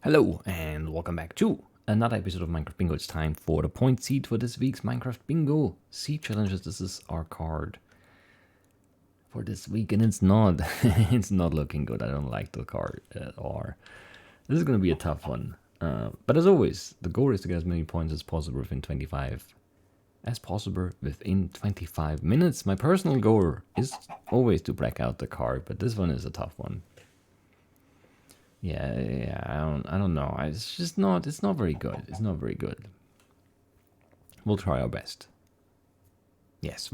Hello and welcome back to another episode of Minecraft Bingo. It's time for the point seed for this week's Minecraft Bingo seed challenges. This is our card for this week, and it's not it's not looking good. I don't like the card at all. This is going to be a tough one. But as always, the goal is to get as many points as possible within 25 minutes. My personal goal is always to break out the card, but this one is a tough one. Yeah, I don't know. It's not very good. It's not very good. We'll try our best. Yes,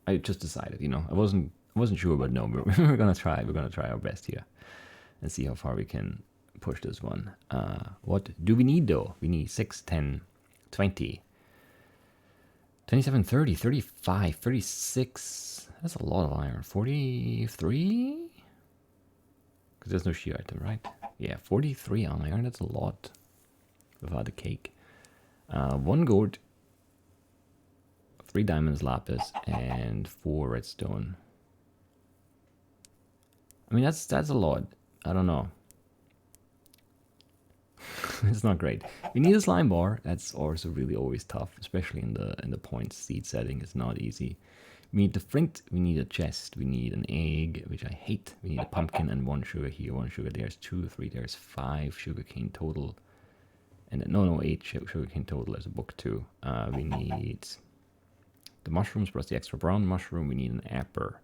I just decided, I wasn't sure, but no, we're gonna try. We're gonna try our best here and see how far we can push this one. What do we need though? We need 6, 10, 20, 27, 30, 35, 36. That's a lot of iron. 43? Because there's no shear item, right? Yeah, 43 iron, that's a lot. Without the cake. 1 gold, 3 diamonds lapis, and 4 redstone. I mean, that's a lot. I don't know. It's not great. We need a slime bar. That's also really always tough, especially in the point seed setting. It's not easy. We need the flint, we need a chest, we need an egg, which I hate. We need a pumpkin and 1 sugar here, 1 sugar. There's 2, 3, there's 5 sugarcane total. And no, 8 sugarcane total. There's a book too. We need the mushrooms plus the extra brown mushroom. We need an apple.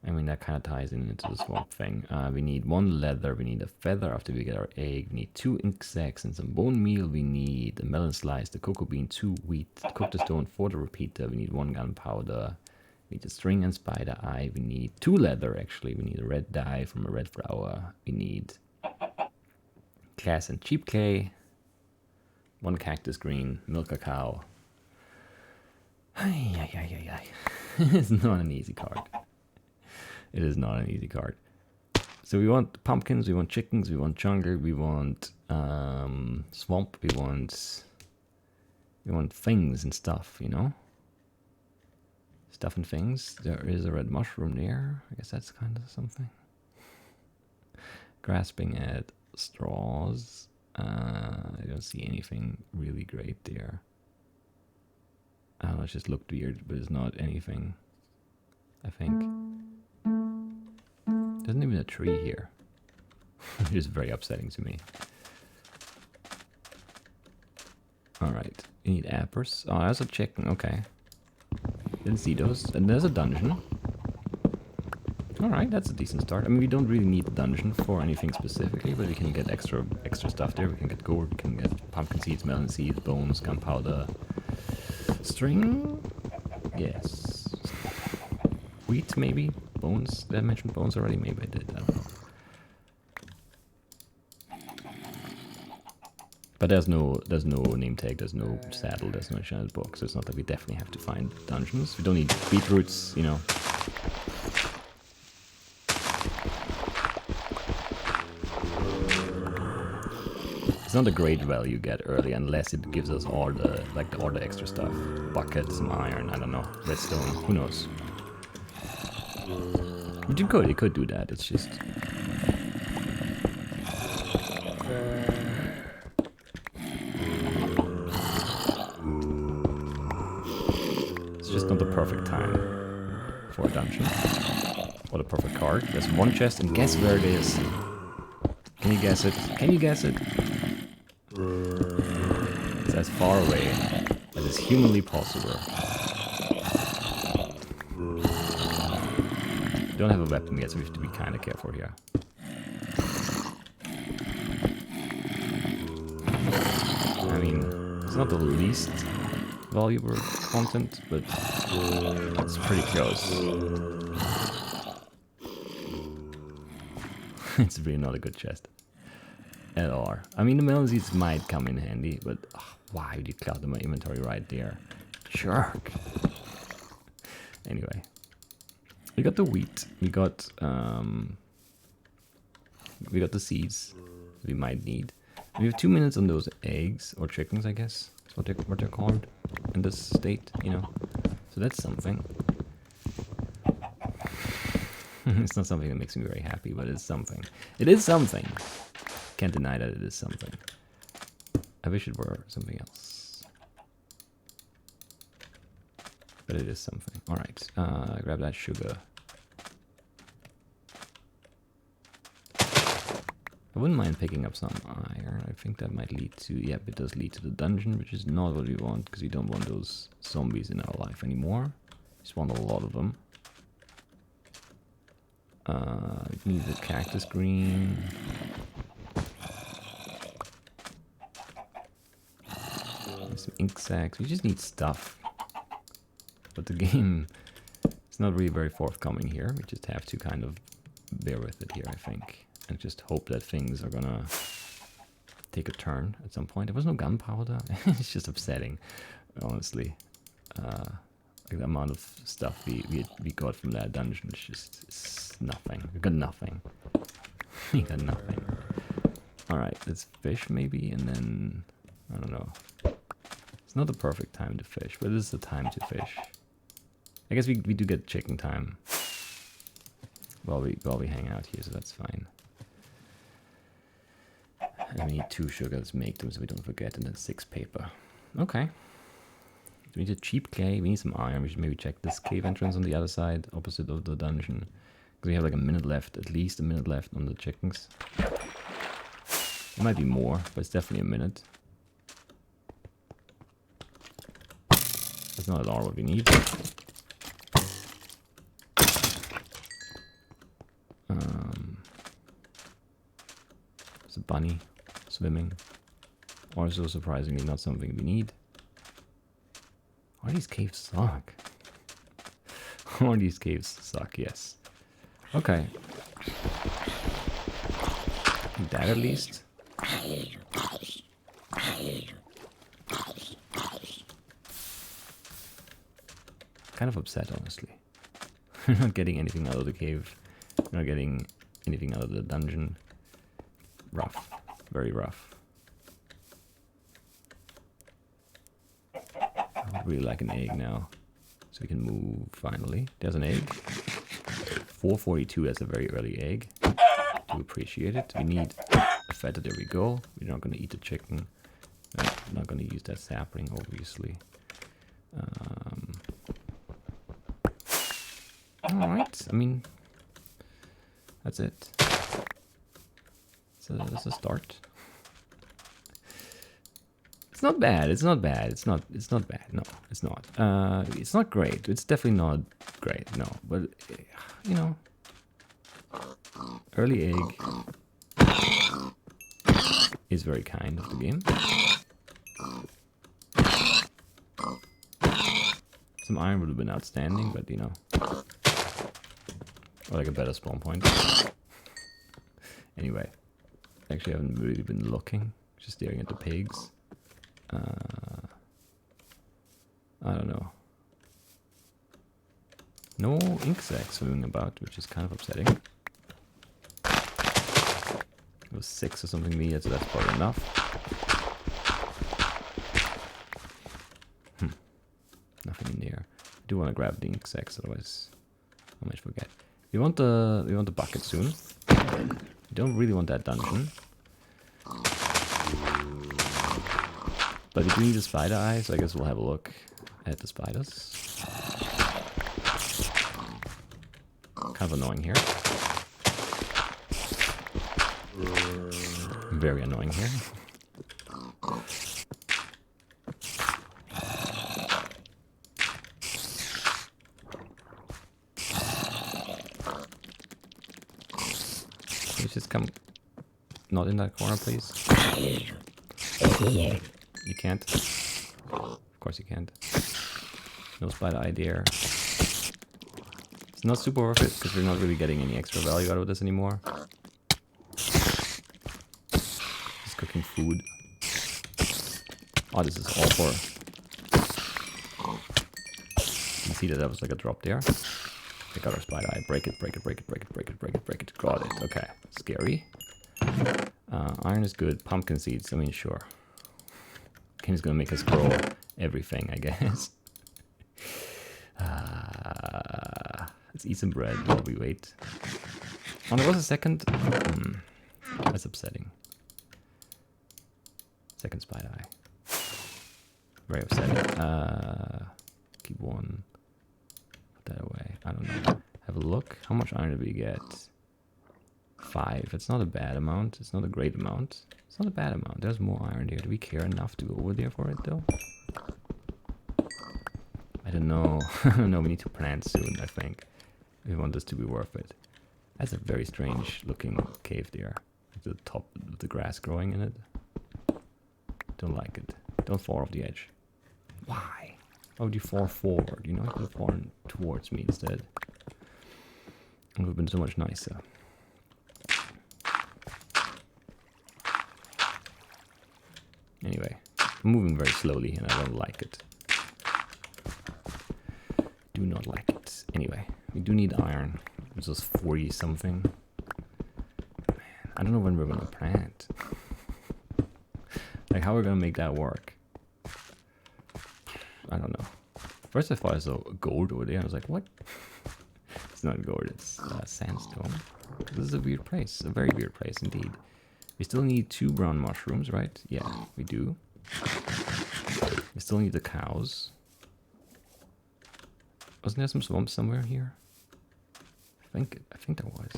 I mean, that kind of ties into the swamp thing. We need 1 leather, we need a feather after we get our egg. We need 2 ink sacs and some bone meal. We need a melon slice, the cocoa bean, 2 wheat, cook the stone for the repeater. We need 1 gunpowder. We need a string and spider eye. We need 2 leather, actually. We need a red dye from a red flower. We need glass and cheap clay. 1 cactus green, milk a cow. It's not an easy card. It is not an easy card. So we want pumpkins, we want chickens, we want jungle, we want swamp, we want things and stuff, Stuff and things. There is a red mushroom there. I guess that's kind of something. Grasping at straws. I don't see anything really great there. It just looked weird, but it's not anything, I think. There's not even a tree here. Which is very upsetting to me. Alright, you need apples. Oh, there's a chicken, okay. Didn't see those. And there's a dungeon. Alright, that's a decent start. I mean, we don't really need the dungeon for anything specifically, but we can get extra stuff there. We can get gold, we can get pumpkin seeds, melon seeds, bones, gunpowder, string? Yes. Wheat, maybe? Bones? Did I mention bones already? Maybe I did. I don't know. But there's no name tag, there's no saddle, there's no enchanted book, so it's not that we definitely have to find dungeons. We don't need beetroots, It's not a great value get early unless it gives us all the extra stuff. Buckets, some iron, I don't know. Redstone, who knows? It could do that, it's just... It's just not the perfect time for a dungeon. Or the perfect card. There's 1 chest, and guess where it is? Can you guess it? Can you guess it? It's as far away as is humanly possible. Don't have a weapon yet, so we have to be kind of careful here. I mean, it's not the least valuable content, but it's pretty close. It's really not a good chest at all. I mean, the melon seeds might come in handy, but why would you cloud my inventory right there? Jerk. Anyway. We got the wheat. We got the seeds we might need. We have 2 minutes on those eggs or chickens, I guess. That's what they're called in this state, So that's something. It's not something that makes me very happy, but it's something. It is something. can't deny that it is something. I wish it were something else. But it is something. Alright, grab that sugar. I wouldn't mind picking up some iron. I think that might lead to... Yep, it does lead to the dungeon, which is not what we want, because we don't want those zombies in our life anymore. We just want a lot of them. We need the cactus green. Some ink sacs. We just need stuff. But the game is not really very forthcoming here. We just have to kind of bear with it here, I think. And just hope that things are gonna take a turn at some point. There was no gunpowder. It's just upsetting, honestly. Like the amount of stuff we got from that dungeon is just nothing. We got nothing. We got nothing. Alright, let's fish maybe, and then... I don't know. It's not the perfect time to fish, but it is the time to fish. I guess we do get chicken time while we hang out here, so that's fine. And we need 2 sugars, make them so we don't forget, and then 6 paper. Okay. We need a cheap clay, we need some iron. We should maybe check this cave entrance on the other side, opposite of the dungeon. Because we have like a minute left, at least a minute left on the chickens. It might be more, but it's definitely a minute. That's not at all what we need. There's a bunny swimming. Also, surprisingly, not something we need. All these caves suck. All these caves suck, yes. Okay. That at least. Kind of upset, honestly. We're not getting anything out of the cave. We're not getting anything out of the dungeon. Rough. Very rough. I would really like an egg now. So we can move finally. There's an egg. 442, that's a very early egg. Do appreciate it. We need a feather, there we go. We're not going to eat the chicken. We're not going to use that sapling, obviously. Alright, I mean, that's it. So that's a start. It's not bad, it's not bad, it's not bad, no, it's not. It's not great, it's definitely not great, no, but, you know, early egg is very kind of the game. Some iron would have been outstanding, but, you know, or like a better spawn point. Anyway, actually I haven't really been looking, just staring at the pigs. I don't know. No ink sacs swimming about, which is kind of upsetting. It was 6 or something needed, so that's probably enough. Nothing in there. I do want to grab the ink sacs, otherwise I might forget. We want the bucket soon. We don't really want that dungeon. But we do need a spider eye, so I guess we'll have a look at the spiders. Kind of annoying here. Very annoying here. Can you just come not in that corner, please? You can't. Of course you can't. No spider eye there. It's not super worth it because we're not really getting any extra value out of this anymore. Just cooking food. Oh, this is all for... You can see that was like a drop there. Pick out our spider eye. Break it, break it, break it, break it, break it, break it, break it. Got it. Okay. Scary. Iron is good. Pumpkin seeds. I mean, sure. Game's gonna make us grow everything, I guess. Let's eat some bread while we wait. Oh, there was a second. That's upsetting. Second spider eye. Very upsetting. Keep one. Put that away. I don't know. Have a look. How much iron did we get? 5. It's not a bad amount. It's not a great amount. It's not a bad amount. There's more iron there. Do we care enough to go over there for it though? I don't know. No, we need to plant soon, I think. We want this to be worth it. That's a very strange looking cave there. Like the top of the grass growing in it. Don't like it. Don't fall off the edge. Why? Why would you fall forward? You know, you could have fallen towards me instead. It would have been so much nicer. Anyway, I'm moving very slowly and I don't like it. Do not like it. Anyway, we do need iron. It's just 40 something. Man, I don't know when we're gonna plant. Like, how are we gonna make that work? I don't know. First I thought I saw gold over there. I was like, what? It's not gold, it's sandstone. This is a weird place. A very weird place indeed. We still need 2 brown mushrooms, right? Yeah, we do. We still need the cows. Wasn't there some swamp somewhere here? I think there was.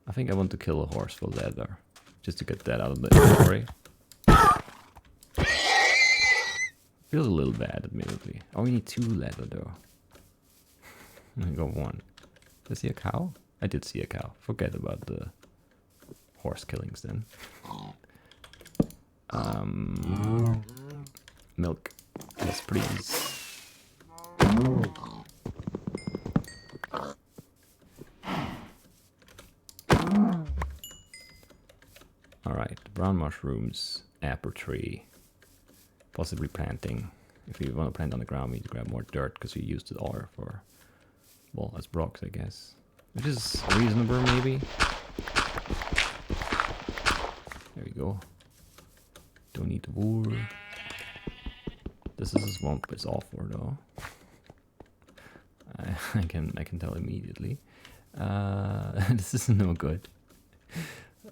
I think I want to kill a horse for leather. Just to get that out of the inventory. Feels a little bad, admittedly. Oh, we need 2 leather though. I got 1. Did I see a cow? I did see a cow. Forget about the horse killings then. Milk. Yes, please. Alright, brown mushrooms, apple tree. Possibly planting. If we want to plant on the ground, we need to grab more dirt because we used it all for, well, as blocks, I guess. Which is reasonable, maybe. There we go. Don't need the wool. This is a swamp. It's awful though. I can tell immediately. This is no good.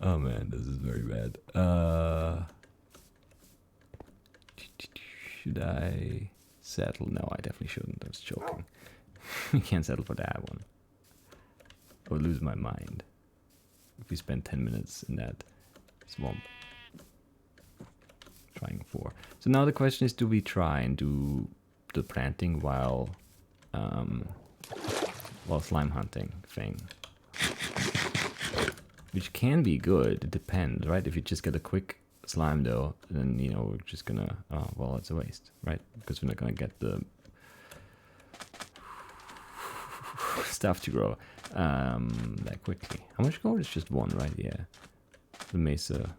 Oh man, this is very bad. Should I settle? No, I definitely shouldn't. I was joking. We can't settle for that one. I would lose my mind if we spend 10 minutes in that swamp trying for. So now the question is, do we try and do the planting while slime hunting thing? Which can be good, it depends, right? If you just get a quick slime though, then, you know, we're just gonna, oh, well, it's a waste, right? Because we're not gonna get the stuff to grow that quickly. How much gold? It's just 1, right? Yeah. The mesa,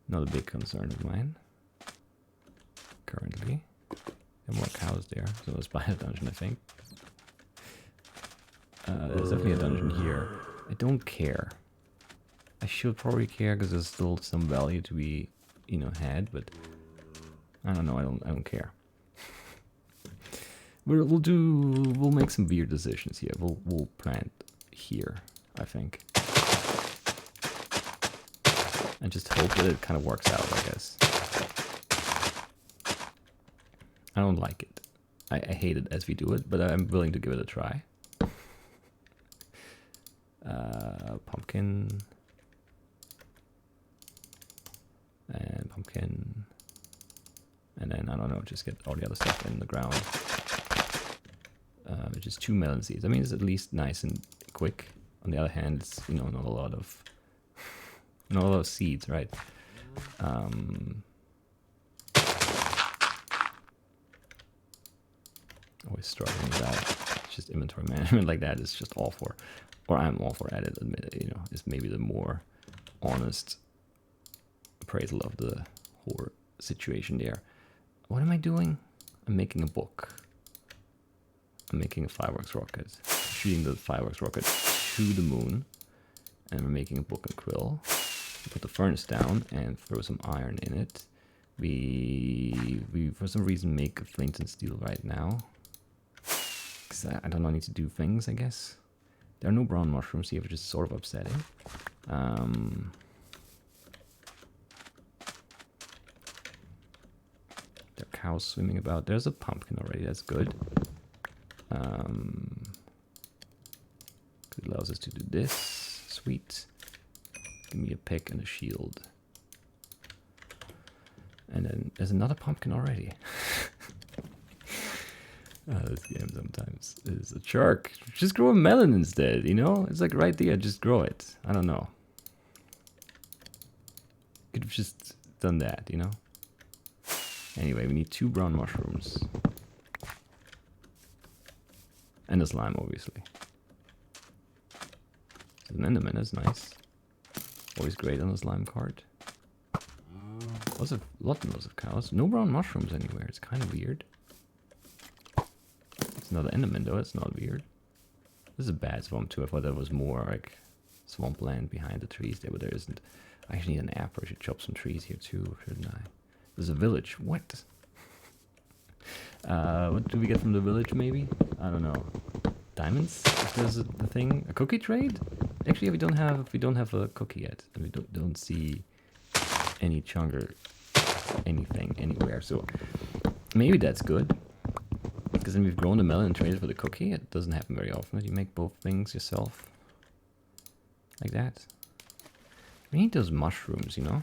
not a big concern of mine. Currently. There are more cows there, so it's by a dungeon, I think. There's definitely a dungeon here. I don't care. I should probably care because there's still some value to be, you know, had, but I don't know. I don't care. We'll make some weird decisions here. We'll plant here, I think, and just hope that it kind of works out, I guess. I don't like it. I hate it as we do it, but I'm willing to give it a try. Pumpkin. And pumpkin. And then, I don't know, just get all the other stuff in the ground. Which is 2 melon seeds. I mean, it's at least nice and quick. On the other hand, it's, you know, not a lot of seeds, right? Always struggling with that. It's just inventory management like that is just awful. Or I'm awful at it, admit it, you know, is maybe the more honest appraisal of the whole situation there. What am I doing? I'm making a book. I'm making a fireworks rocket. Shooting the fireworks rocket to the moon. And we're making a book and quill. We put the furnace down and throw some iron in it. We for some reason make flint and steel right now. Because I don't know, I need to do things, I guess. There are no brown mushrooms here, which is sort of upsetting. There are cows swimming about. There's a pumpkin already. That's good. It allows us to do this. Sweet. Give me a pick and a shield. And then there's another pumpkin already. This game sometimes is a shark. Just grow a melon instead, you know? It's like right there, just grow it. I don't know. Could have just done that, you know? Anyway, we need 2 brown mushrooms. And a slime, obviously. An enderman, that's nice. Always great on the slime card. Lots of cows. No brown mushrooms anywhere. It's kind of weird. It's another enderman though. It's not weird. This is a bad swamp too. I thought there was more like swampland behind the trees there, but there isn't. I actually need an apple. I should chop some trees here too, shouldn't I? There's a village. What? What do we get from the village? Maybe? I don't know. Diamonds? If there's a thing, a cookie trade? Actually, we don't have a cookie yet, and we don't see any chunker, anything anywhere. So maybe that's good, because then we've grown the melon and traded for the cookie. It doesn't happen very often that you make both things yourself like that. We need those mushrooms, you know,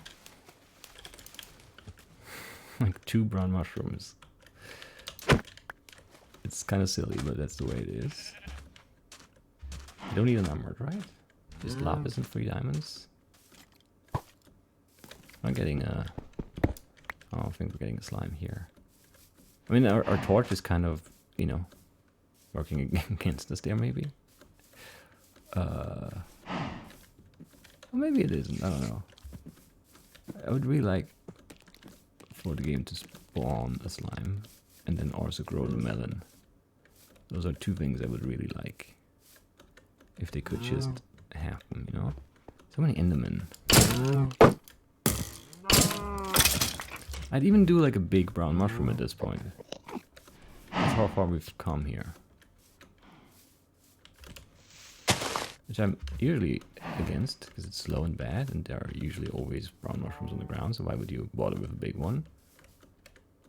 like 2 brown mushrooms. It's kind of silly, but that's the way it is. You don't need an emerald, right? Just lapis and 3 diamonds. I'm getting a... I don't think we're getting a slime here. I mean, our torch is kind of, you know, working against us there, maybe. Well, maybe it isn't. I don't know. I would really like for the game to spawn a slime and then also grow the melon. Those are 2 things I would really like. If they could just happen, you know? So many endermen. I'd even do like a big brown mushroom at this point. That's how far we've come here. Which I'm usually against, because it's slow and bad, and there are usually always brown mushrooms on the ground, so why would you bother with a big one?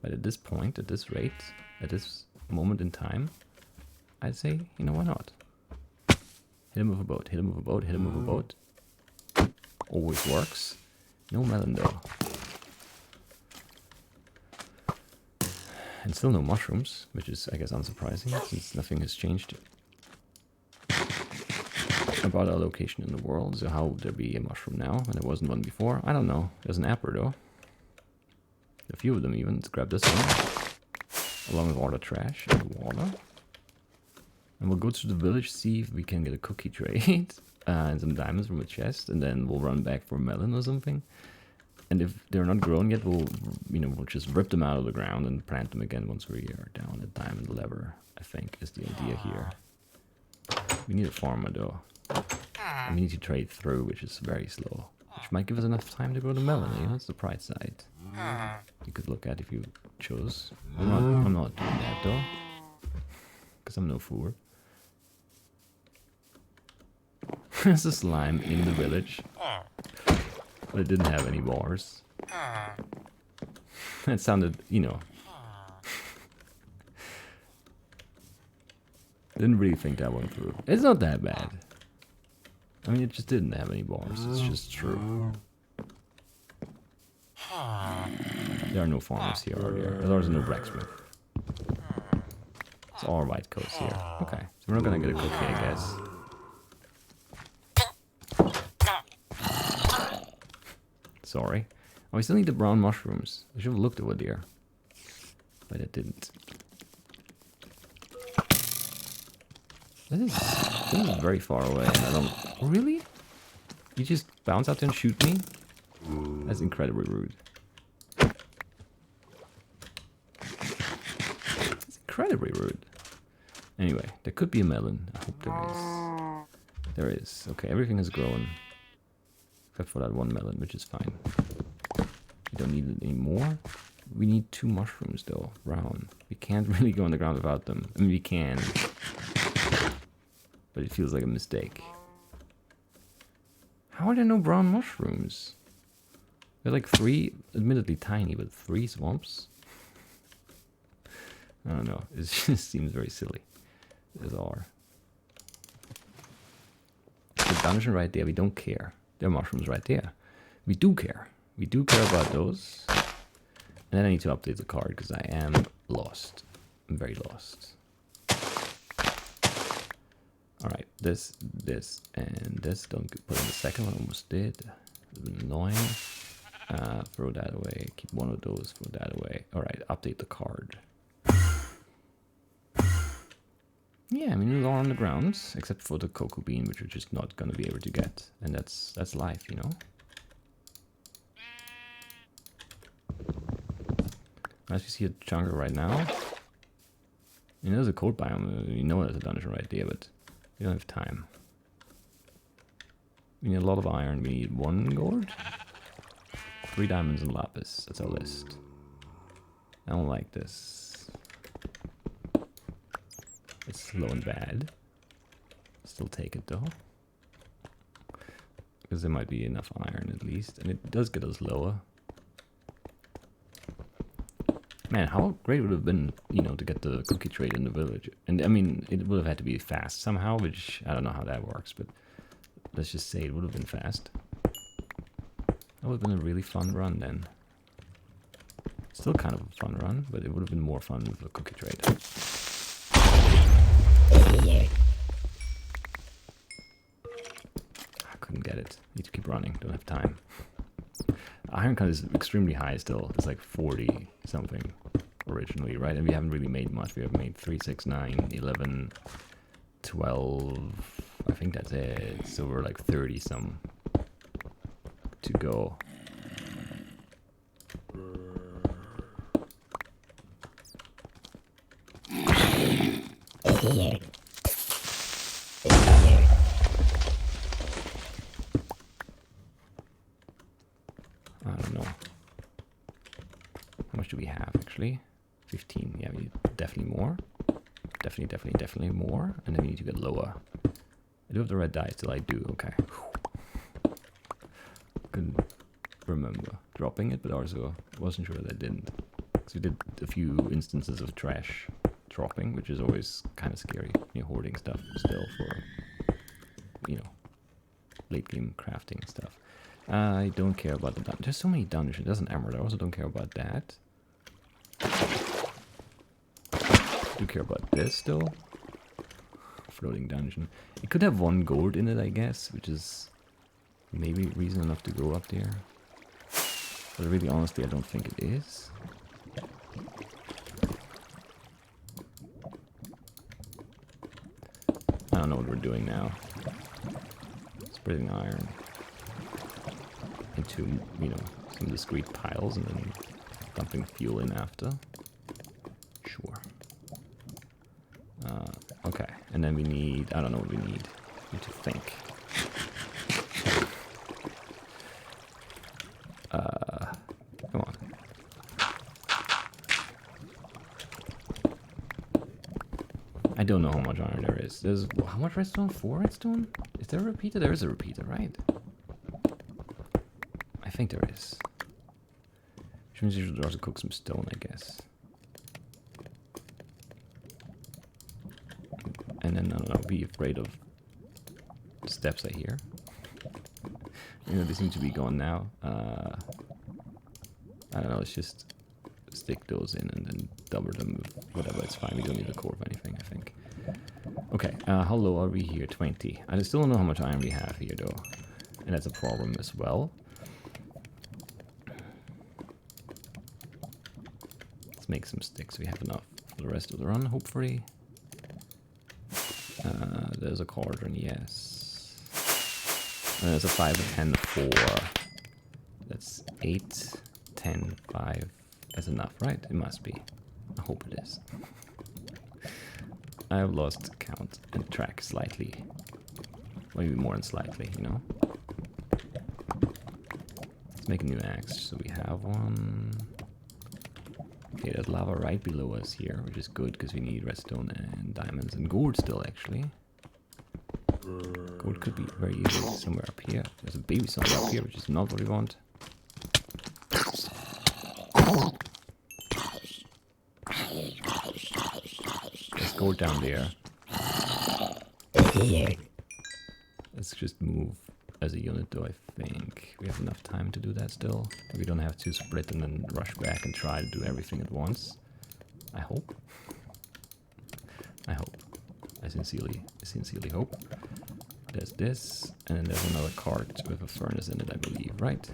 But at this point, at this rate, at this moment in time, I'd say, you know, why not? Hit him with a boat, hit him with a boat, hit him with a boat. Always works. No melon though. And still no mushrooms, which is, I guess, unsurprising, since nothing has changed about our location in the world. So how would there be a mushroom now when there wasn't one before? I don't know. There's an apple though. A few of them even. Let's grab this one, along with all the trash and the water. And we'll go to the village, see if we can get a cookie trade and some diamonds from a chest, and then we'll run back for a melon or something. And if they're not grown yet, we'll just rip them out of the ground and plant them again once we are down a diamond lever, I think, is the idea here. We need a farmer though. And we need to trade through, which is very slow. Which might give us enough time to grow the melon, you know, that's the bright side. You could look at if you chose. I'm not doing that though. Because I'm no fool. There's a slime in the village. But it didn't have any bars. That sounded, you know. Didn't really think that one through. It's not that bad. I mean, it just didn't have any bars. It's just true. There are no farmers here, are there? There's no blacksmith. It's all white coats here. Okay, so we're not gonna get a cookie, I guess. Sorry. Oh, we still need the brown mushrooms. I should have looked over there. But I didn't. This is very far away, and I don't... Oh, really? You just bounce out there and shoot me? That's incredibly rude. It's incredibly rude. Anyway, there could be a melon. I hope there is. There is. Okay, everything has grown. Except for that one melon, which is fine. We don't need it anymore. We need 2 mushrooms, though. Brown. We can't really go on the ground without them. I mean, we can. But it feels like a mistake. How are there no brown mushrooms? They're like 3, admittedly tiny, but 3 swamps. I don't know. It just seems very silly. These are. The dungeon right there, we don't care. There are mushrooms right there. We do care. We do care about those. And then I need to update the card because I am lost. I'm very lost. Alright, this, and this. Don't put in the second one. Almost did. A bit annoying. Throw that away. Keep one of those. Throw that away. Alright, update the card. Yeah, I mean, it's all on the ground, except for the cocoa bean, which we're just not going to be able to get. And that's life, you know? As you see a jungle right now. You know, there's a cold biome. You know there's a dungeon right there, but we don't have time. We need a lot of iron. We need 1 gold. 3 diamonds and lapis. That's our list. I don't like this. It's slow and bad. Still take it though. Because there might be enough iron at least. And it does get us lower. Man, how great would it have been, you know, to get the cookie trade in the village. And I mean, it would have had to be fast somehow, which I don't know how that works, but let's just say it would have been fast. That would have been a really fun run then. Still kind of a fun run, but it would have been more fun with a cookie trade. I couldn't get it. Need to keep running. Don't have time. Iron cut is extremely high still. It's like 40 something originally, right? And we haven't really made much. We have made 3, 6, 9, 11, 12. I think that's it. So we're like 30 some to go. I don't know. How much do we have actually? 15. Yeah, we need definitely more. Definitely more. And then we need to get lower. I do have the red die still. I do. Okay. Couldn't remember dropping it, but also wasn't sure that I didn't. So we did a few instances of trash dropping, which is always kind of scary. You're hoarding stuff still for, you know, late game crafting and stuff. I don't care about the dungeon. There's so many dungeons. There's an emerald. I also don't care about that. Do care about this still. Floating dungeon. It could have 1 gold in it, I guess, which is maybe reason enough to go up there. But really, honestly, I don't think it is. I don't know what we're doing now. Spreading iron into, you know, some discrete piles and then dumping fuel in after. Sure. Okay, and then we need, I don't know what we need. We need to think. Come on. I don't know how much iron there is. There's, how much redstone? 4 redstone? Is there a repeater? There is a repeater, right? I think there is. Which means you should also cook some stone, I guess. And then, I don't know, be afraid of steps I hear. You know, they seem to be gone now. I don't know, let's just stick those in and then double them with whatever, it's fine. We don't need a core of anything, I think. Okay, how low are we here? 20. I still don't know how much iron we have here, though. And that's a problem as well. Let's make some sticks. We have enough for the rest of the run, hopefully. There's a cauldron, yes. And there's a 5, a 10, a 4. That's 8, 10, 5. That's enough, right? It must be. I hope it is. I have lost count and track slightly. Maybe more than slightly, you know? Let's make a new axe. So we have one. Okay, there's lava right below us here, which is good because we need redstone and diamonds and gold still, actually. Gold could be very easily somewhere up here. There's a baby somewhere up here, which is not what we want. There's gold down there. Let's just move as a unit though, I think. We have enough time to do that still. We don't have to split and then rush back and try to do everything at once. I hope. I hope. I sincerely hope. There's this, and then there's another cart with a furnace in it, I believe, right?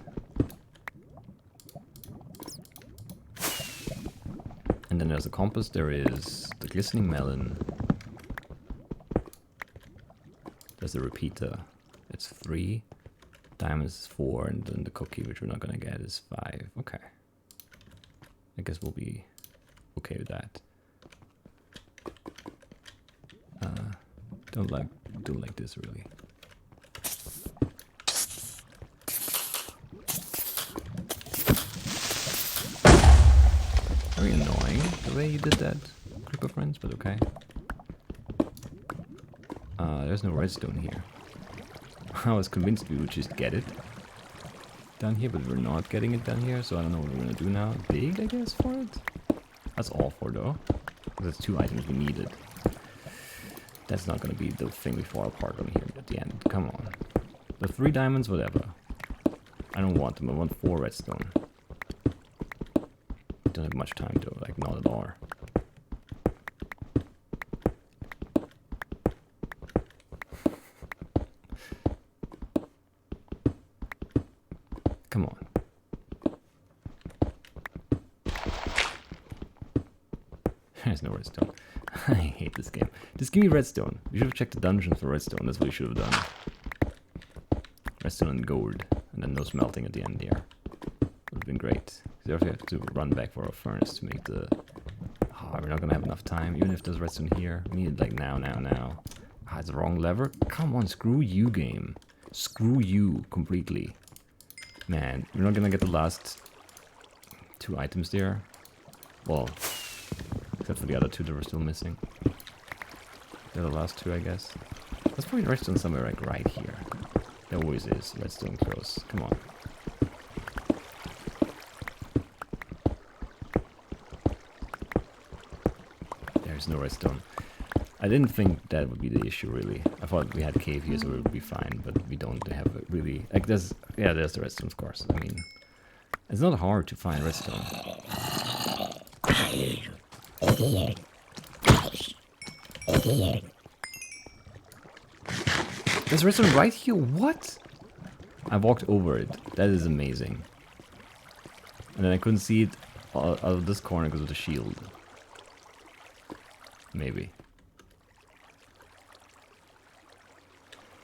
And then there's a compass, there is the glistening melon. There's a repeater, it's 3. Diamonds is 4, and then the cookie, which we're not gonna get, is 5. Okay. I guess we'll be okay with that. Don't like this really. Very annoying the way you did that, group of friends, but okay. There's no redstone here. I was convinced we would just get it down here, but we're not getting it down here, so I don't know what we're gonna do now. Dig, I guess, for it? That's all for though. That's 2 items we needed. That's not gonna be the thing we fall apart on here at the end. Come on. The 3 diamonds, whatever. I don't want them, I want 4 redstone. Don't have much time though, like not at all. Come on. There's no redstone. I hate this game. Just give me redstone. We should have checked the dungeons for redstone. That's what we should have done. Redstone and gold. And then no smelting at the end here. Would have been great. We have to run back for our furnace to make the... Oh, we're not going to have enough time. Even if there's redstone here. We need it like now. Ah, it's the wrong lever. Come on, screw you, game. Screw you completely. Man, we're not going to get the last 2 items there. Well... Except for the other 2 that were still missing. They're the last 2, I guess. There's probably redstone somewhere like right here. There always is redstone close. Come on. There's no redstone. I didn't think that would be the issue, really. I thought we had cave here, so it would be fine, but we don't have it really... Like, there's the redstone, of course. I mean, it's not hard to find redstone. There's redstone right here. What? I walked over it. That is amazing. And then I couldn't see it out of this corner because of the shield. Maybe.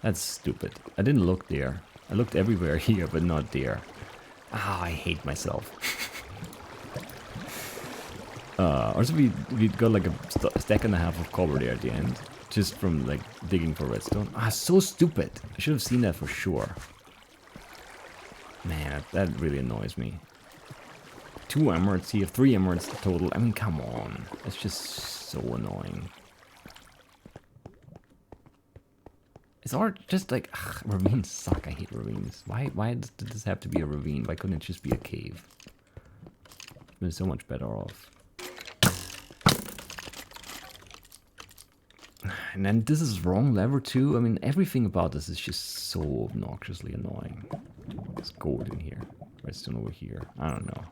That's stupid. I didn't look there. I looked everywhere here, but not there. Ah, I hate myself. Also, we got like a stack and a half of copper there at the end, just from like digging for redstone. Ah, so stupid! I should have seen that for sure. Man, that really annoys me. 2 emeralds here, 3 emeralds total. I mean, come on, it's just so annoying. It's all just like ravines suck. I hate ravines. Why did this have to be a ravine? Why couldn't it just be a cave? It's been so much better off. And then this is wrong lever too. I mean, everything about this is just so obnoxiously annoying. There's gold in here. Redstone over here. I don't know.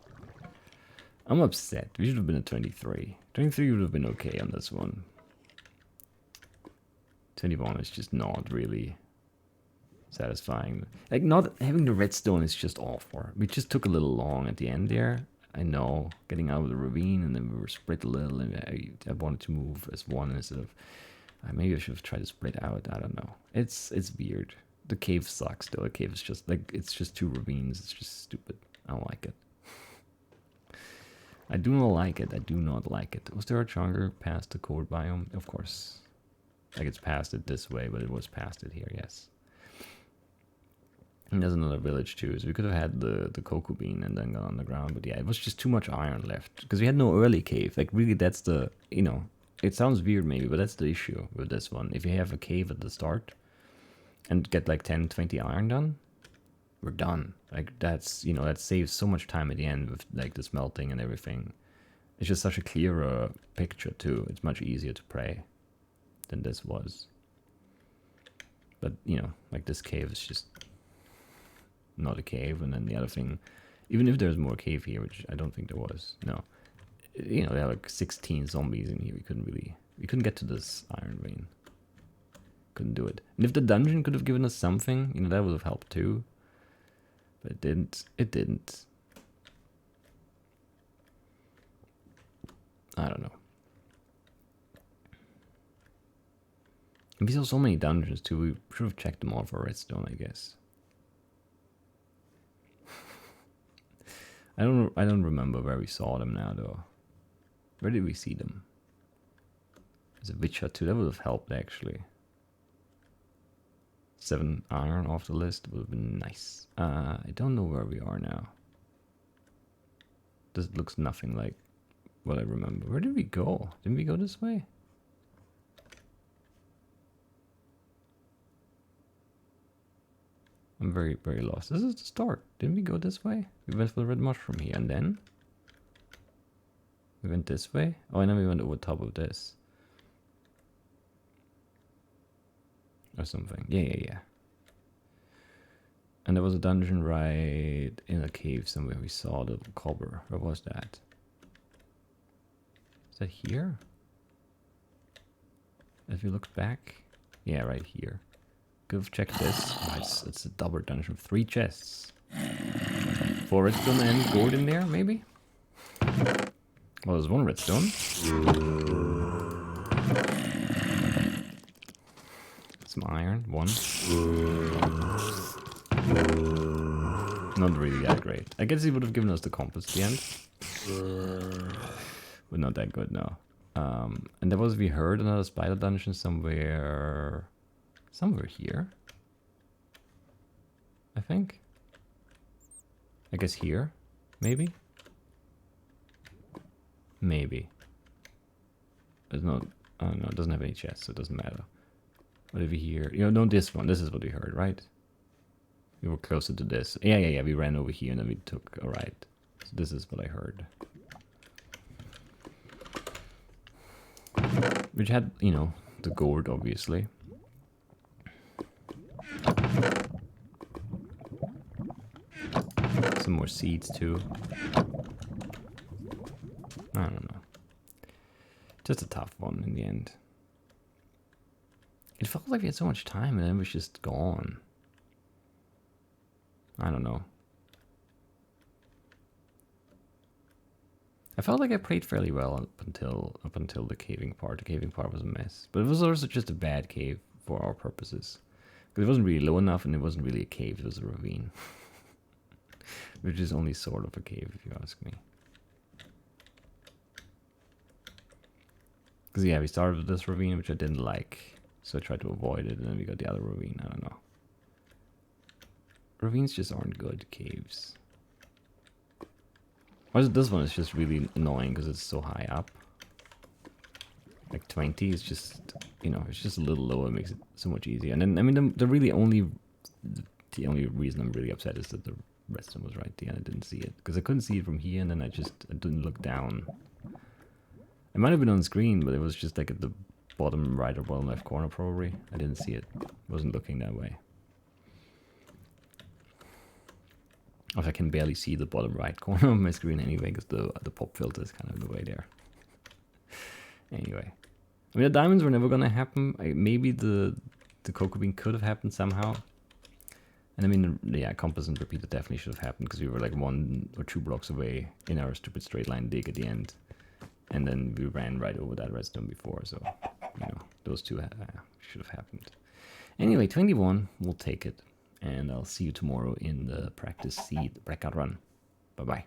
I'm upset. We should have been at 23. 23 would have been okay on this one. 21 is just not really satisfying. Like, not having the redstone is just awful. We just took a little long at the end there. I know, getting out of the ravine, and then we were split a little, and I wanted to move as one instead of... maybe I should have tried to split out, I don't know. It's weird. The cave sucks though. The cave is just like, it's just 2 ravines. It's just stupid. I don't like it. I do not like it. I do not like it. Was there a chunker past the cold biome? Of course. Like, it's past it this way, but it was past it here, yes. And there's another village too, so we could have had the cocoa bean and then gone on the ground, but yeah, it was just too much iron left. Because we had no early cave. Like, really, that's the, you know, it sounds weird maybe, but that's the issue with this one. If you have a cave at the start, and get like 10, 20 iron done, we're done. Like that's, you know, that saves so much time at the end with like the smelting and everything. It's just such a clearer picture too. It's much easier to pray than this was. But, you know, like this cave is just not a cave, and then the other thing, even if there's more cave here, which I don't think there was, no. You know, there are like 16 zombies in here. We couldn't get to this iron vein. Couldn't do it. And if the dungeon could have given us something, you know, that would have helped too. But it didn't. It didn't. I don't know. And we saw so many dungeons too. We should have checked them all for redstone, I guess. I don't remember where we saw them now though. Where did we see them? There's a witch hut too. That would have helped actually. 7 iron off the list would have been nice. I don't know where we are now. This looks nothing like what I remember. Where did we go? Didn't we go this way? I'm very, very lost. This is the start. Didn't we go this way? We went for the red mushroom here and then we went this way. Oh, and then we went over top of this. Or something. Yeah. And there was a dungeon right in a cave somewhere. We saw the cobber. Where was that? Is that here? If you look back? Yeah, right here. Could have checked this. Oh, it's a double dungeon with 3 chests. 4 redstone and gold in there, maybe? Well, there's 1 redstone. Some iron, 1. Not really that great. I guess he would have given us the compass at the end. But not that good, no. And there was, we heard another spider dungeon somewhere here. I think. I guess here, maybe? Maybe. There's no, oh no, it doesn't have any chests, so it doesn't matter. What did we hear? You know, no, this one. This is what we heard, right? We were closer to this. Yeah. We ran over here and then we took a right. So this is what I heard. Which had, you know, the gold, obviously. Some more seeds, too. I don't know. Just a tough one in the end. It felt like we had so much time and then it was just gone. I don't know. I felt like I played fairly well up until the caving part. The caving part was a mess. But it was also just a bad cave for our purposes. Because it wasn't really low enough and it wasn't really a cave, it was a ravine. Which is only sort of a cave if you ask me. Because yeah, we started with this ravine which I didn't like. So I tried to avoid it and then we got the other ravine. I don't know. Ravines just aren't good caves. This one is just really annoying because it's so high up. Like 20 is just, you know, it's just a little lower. It makes it so much easier. And then, I mean, the only reason I'm really upset is that the redstone was right there and I didn't see it. Because I couldn't see it from here and then I didn't look down. It might have been on screen, but it was just like at the bottom right or bottom left corner probably. I didn't see it. Wasn't looking that way. I can barely see the bottom right corner of my screen anyway, because the pop filter is kind of in the way there. Anyway. I mean, the diamonds were never going to happen. Maybe the cocoa bean could have happened somehow. And I mean, yeah, compass and repeater definitely should have happened, because we were like 1 or 2 blocks away in our stupid straight line dig at the end. And then we ran right over that redstone before, so, you know, those 2 should have happened. Anyway, 21, we'll take it. And I'll see you tomorrow in the practice seed breakout run. Bye-bye.